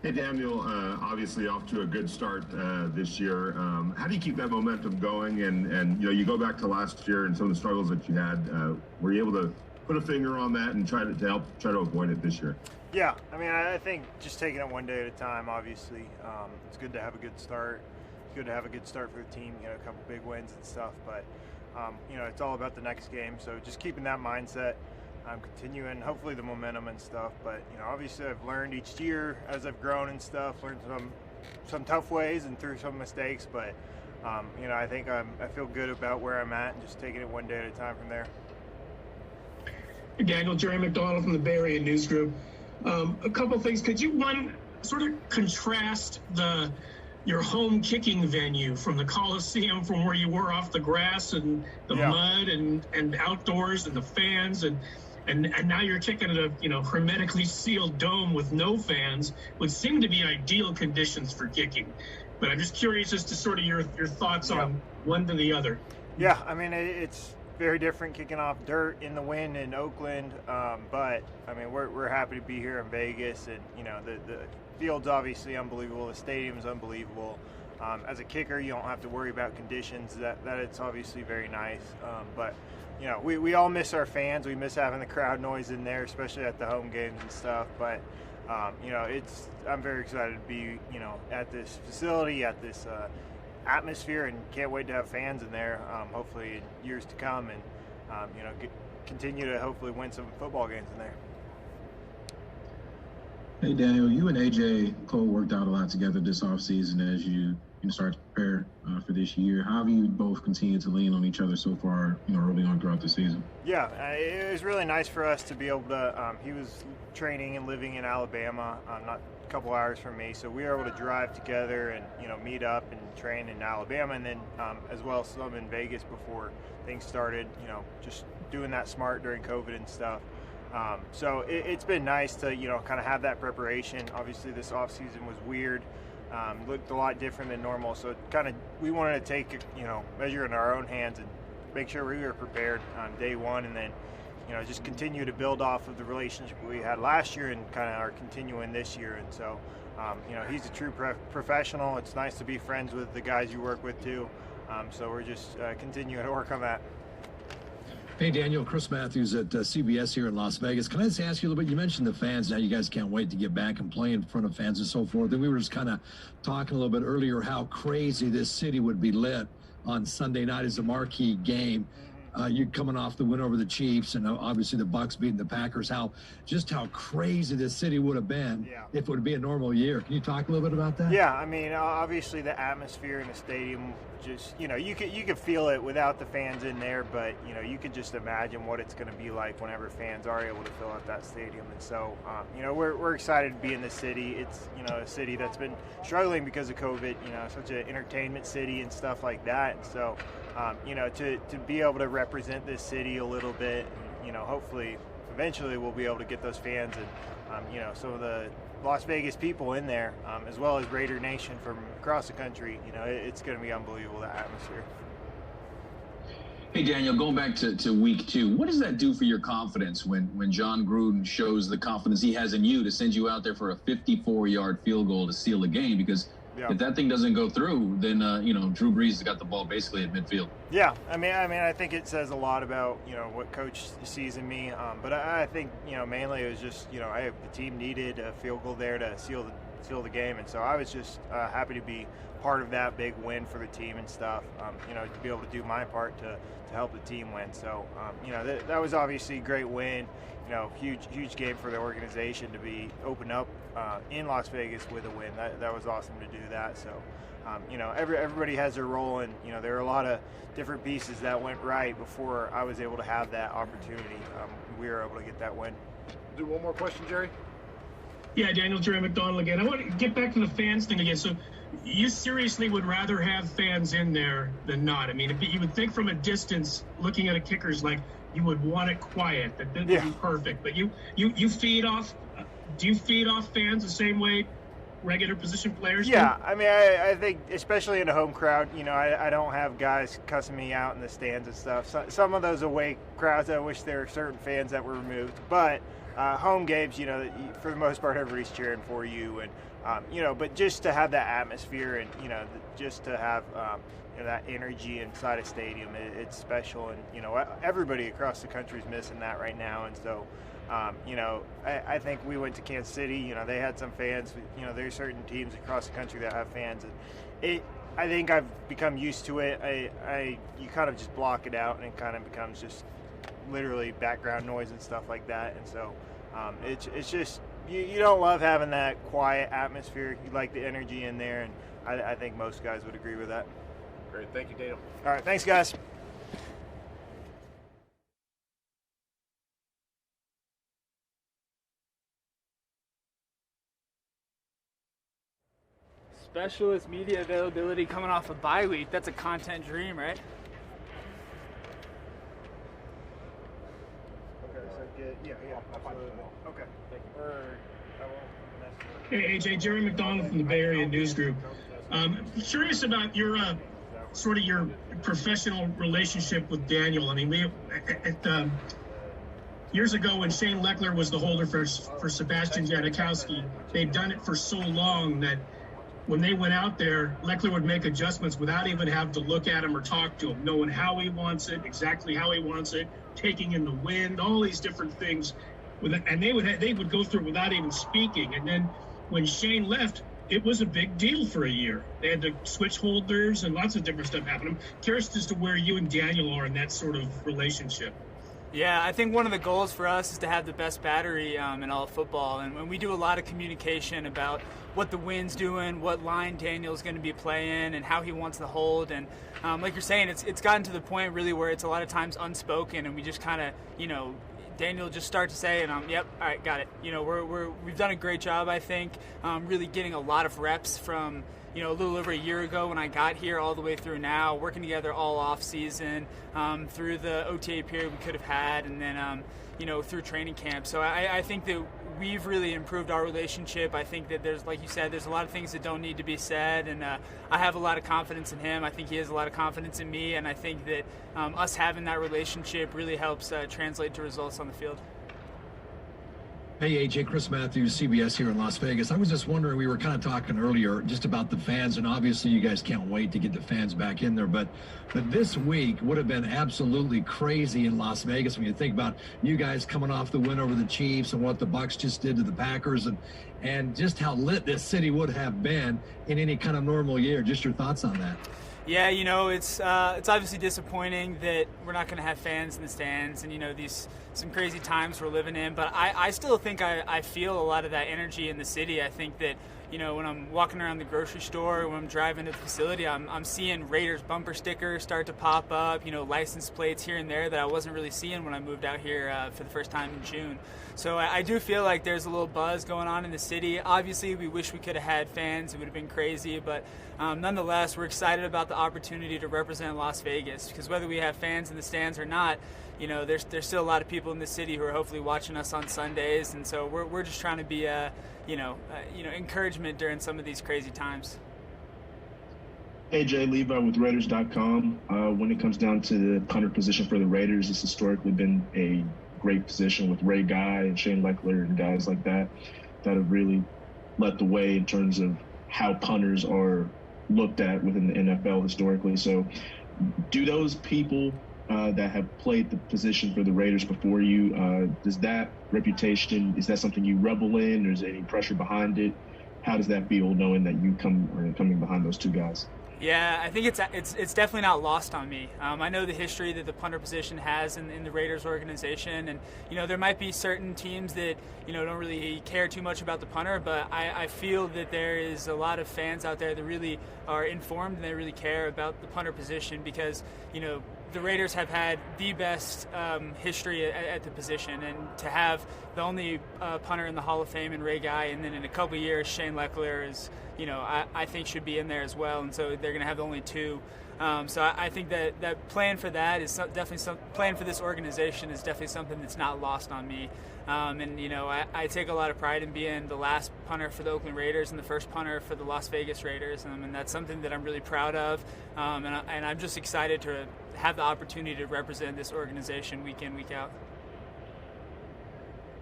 Hey, Daniel, obviously off to a good start this year. How do you keep that momentum going? And you go back to last year and some of the struggles that you had. Were you able to put a finger on that and try to avoid it this year? Yeah, I think just taking it one day at a time, obviously. It's good to have a good start. It's good to have a good start for the team, a couple big wins and stuff. But, it's all about the next game. So just keeping that mindset. Continuing hopefully the momentum and stuff, but obviously I've learned each year as I've grown and stuff, learned some tough ways and through some mistakes, but I think I feel good about where I'm at and just taking it one day at a time from there. Hey, Daniel, Jerry McDonald from the Bay Area News Group. A couple of things. Could you sort of contrast your home kicking venue from the Coliseum, from where you were off the grass and the mud and outdoors and the fans and now you're kicking at a hermetically sealed dome with no fans, would seem to be ideal conditions for kicking. But I'm just curious as to sort of your thoughts on one to the other. Yeah, it's very different kicking off dirt in the wind in Oakland, but we're happy to be here in Vegas, and the field's obviously unbelievable, the stadium's unbelievable. As a kicker, you don't have to worry about conditions. That it's obviously very nice, but we all miss our fans. We miss having the crowd noise in there, especially at the home games and stuff. But I'm very excited to be at this facility, at this atmosphere, and can't wait to have fans in there. Hopefully in years to come, and continue to hopefully win some football games in there. Hey, Daniel, you and AJ Cole worked out a lot together this offseason as you start to prepare for this year. How have you both continued to lean on each other so far, early on throughout the season? Yeah, it was really nice for us to be able to, he was training and living in Alabama, not a couple hours from me, so we were able to drive together and, meet up and train in Alabama, and then as well some in Vegas before things started, just doing that smart during COVID and stuff. So it's been nice to, kind of have that preparation. Obviously this off season was weird, looked a lot different than normal. So we wanted to take, measure in our own hands and make sure we were prepared on day one, and then, just continue to build off of the relationship we had last year and kind of are continuing this year. And so, he's a true professional. It's nice to be friends with the guys you work with too. So we're just continuing to work on that. Hey, Daniel, Chris Matthews at CBS here in Las Vegas. Can I just ask you a little bit? You mentioned the fans. Now you guys can't wait to get back and play in front of fans and so forth. And we were just kind of talking a little bit earlier how crazy this city would be lit on Sunday night as a marquee game. You coming off the win over the Chiefs and obviously the Bucks beating the Packers, how crazy this city would have been if it would be a normal year. Can you talk a little bit about that? Yeah, obviously the atmosphere in the stadium, just, you could feel it without the fans in there, but, you could just imagine what it's going to be like whenever fans are able to fill out that stadium. And so, we're excited to be in the city. It's, a city that's been struggling because of COVID, such an entertainment city and stuff like that. And so, to be able to represent this city a little bit, and, hopefully eventually we'll be able to get those fans and, some of the Las Vegas people in there, as well as Raider Nation from across the country. It's going to be unbelievable, that atmosphere. Hey, Daniel, going back to week 2, what does that do for your confidence when John Gruden shows the confidence he has in you to send you out there for a 54-yard field goal to seal the game? Because if that thing doesn't go through, then, Drew Brees has got the ball basically at midfield. Yeah, I think it says a lot about, what coach sees in me. But I think, mainly it was just, the team needed a field goal there to seal the game. And so I was just happy to be part of that big win for the team and stuff, to be able to do my part to help the team win. So, that was obviously a great win, huge game for the organization to be opened up in Las Vegas with a win. That was awesome to do that. So, everybody has their role, and, there are a lot of different pieces that went right before I was able to have that opportunity. We were able to get that win. Do one more question, Jerry? Yeah, Daniel, Jerry McDonald again. I want to get back to the fans thing again. So you seriously would rather have fans in there than not? You would think from a distance, looking at a kicker's like, you would want it quiet. That would be perfect. But you feed off. Do you feed off fans the same way regular position players do? Yeah, I think especially in a home crowd, I don't have guys cussing me out in the stands and stuff. Some of those away crowds, I wish there were certain fans that were removed. But home games, for the most part, everybody's cheering for you, and but just to have that atmosphere, and just to have that energy inside a stadium, it's special, and everybody across the country is missing that right now, and so. I think we went to Kansas City. They had some fans. There's certain teams across the country that have fans, and I think I've become used to it. You kind of just block it out, and it kind of becomes just literally background noise and stuff like that. And so it's just you don't love having that quiet atmosphere. You like the energy in there, and I think most guys would agree with that. Great, thank you, Daniel. All right, thanks, guys. Specialist media availability coming off a bye week. That's a content dream, right? Okay, so yeah, absolutely. Okay, thank you. Hey, AJ, Jerry McDonald from the Bay Area News Group. Curious about your sort of your professional relationship with Daniel. I mean, years ago when Shane Leckler was the holder for Sebastian Janikowski, they'd done it for so long that when they went out there, Leckler would make adjustments without even having to look at him or talk to him, knowing how he wants it, exactly how he wants it, taking in the wind, all these different things. And they would go through without even speaking. And then when Shane left, it was a big deal for a year. They had to switch holders and lots of different stuff happened. I'm curious as to where you and Daniel are in that sort of relationship. Yeah, I think one of the goals for us is to have the best battery in all of football. And when we do a lot of communication about what the wind's doing, what line Daniel's going to be playing, and how he wants to hold. And like you're saying, it's gotten to the point really where it's a lot of times unspoken, and we just kind of, Daniel just start to say, and yep, all right, got it. We've done a great job, I think, really getting a lot of reps from, a little over a year ago when I got here all the way through now, working together all off season, through the OTA period we could have had, and then, through training camp. So I think that we've really improved our relationship. I think that there's, like you said, there's a lot of things that don't need to be said, and I have a lot of confidence in him. I think he has a lot of confidence in me, and I think that us having that relationship really helps translate to results on the field. Hey, AJ, Chris Matthews, CBS here in Las Vegas. I was just wondering, we were kind of talking earlier just about the fans, and obviously you guys can't wait to get the fans back in there, but this week would have been absolutely crazy in Las Vegas when you think about you guys coming off the win over the Chiefs and what the Bucs just did to the Packers, and just how lit this city would have been in any kind of normal year. Just your thoughts on that. Yeah, it's obviously disappointing that we're not going to have fans in the stands, and these some crazy times we're living in. But I still think I feel a lot of that energy in the city. I think that when I'm walking around the grocery store, when I'm driving to the facility, I'm seeing Raiders bumper stickers start to pop up. License plates here and there that I wasn't really seeing when I moved out here for the first time in June. So I do feel like there's a little buzz going on in the city. Obviously, we wish we could have had fans. It would have been crazy, but nonetheless, we're excited about the opportunity to represent Las Vegas, because whether we have fans in the stands or not, there's still a lot of people in the city who are hopefully watching us on Sundays, and so we're just trying to be encouragement during some of these crazy times. AJ Levi with Raiders.com. When it comes down to the punter position for the Raiders, it's historically been a great position with Ray Guy and Shane Leckler and guys like that have really led the way in terms of how punters are looked at within the NFL historically. So do those people that have played the position for the Raiders before you, does that reputation, is that something you revel in, or is there any pressure behind it? How does that feel knowing that you are coming behind those two guys? Yeah, I think it's definitely not lost on me. I know the history that the punter position has in the Raiders organization, and there might be certain teams that don't really care too much about the punter, but I feel that there is a lot of fans out there that really are informed and they really care about the punter position, because the Raiders have had the best history at the position, and to have the only punter in the Hall of Fame in Ray Guy, and then in a couple of years Shane Leckler is, I think should be in there as well, and so they're going to have only two. So I think that plan for that is definitely plan for this organization is definitely something that's not lost on me. And I take a lot of pride in being the last punter for the Oakland Raiders and the first punter for the Las Vegas Raiders, and that's something that I'm really proud of. And I'm just excited to have the opportunity to represent this organization week in, week out.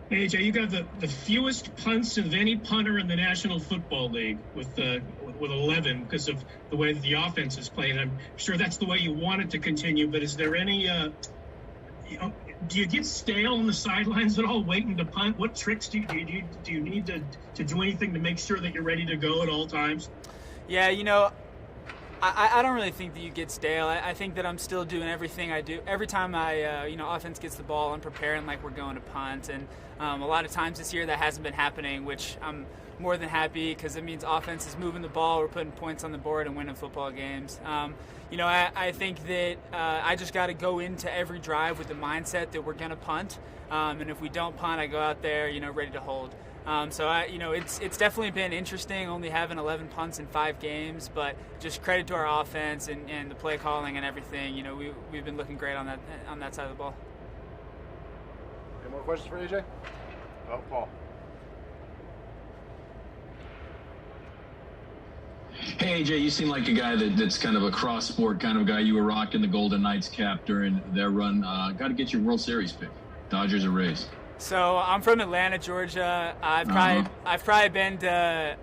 Hey, AJ, you got the fewest punts of any punter in the National Football League with 11 because of the way the offense is playing. I'm sure that's the way you want it to continue, but is there any do you get stale on the sidelines at all waiting to punt? What tricks do you need to do anything to make sure that you're ready to go at all times? Yeah, I don't really think that you get stale. I think that I'm still doing everything I do. Every time offense gets the ball, I'm preparing like we're going to punt. And a lot of times this year that hasn't been happening, which I'm more than happy because it means offense is moving the ball. We're putting points on the board and winning football games. I think that I just got to go into every drive with the mindset that we're going to punt. And if we don't punt, I go out there, ready to hold. It's definitely been interesting only having 11 punts in 5 games, but just credit to our offense and the play calling and everything. We've been looking great on that side of the ball. Any more questions for AJ? Oh, Paul. Hey, AJ, you seem like a guy that's kind of a cross-sport kind of guy. You were rocking the Golden Knights cap during their run. Got to get your World Series pick. Dodgers or Rays? So I'm from Atlanta, Georgia. I've probably been to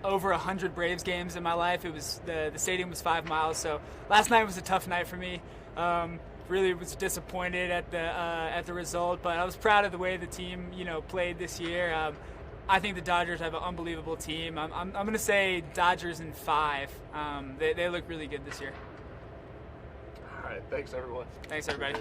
over 100 Braves games in my life. It was the stadium was 5 miles, so last night was a tough night for me. Really was disappointed at the result, but I was proud of the way the team played this year. I think the Dodgers have an unbelievable team. I'm going to say Dodgers in 5. They look really good this year. All right, thanks everyone. Thanks everybody.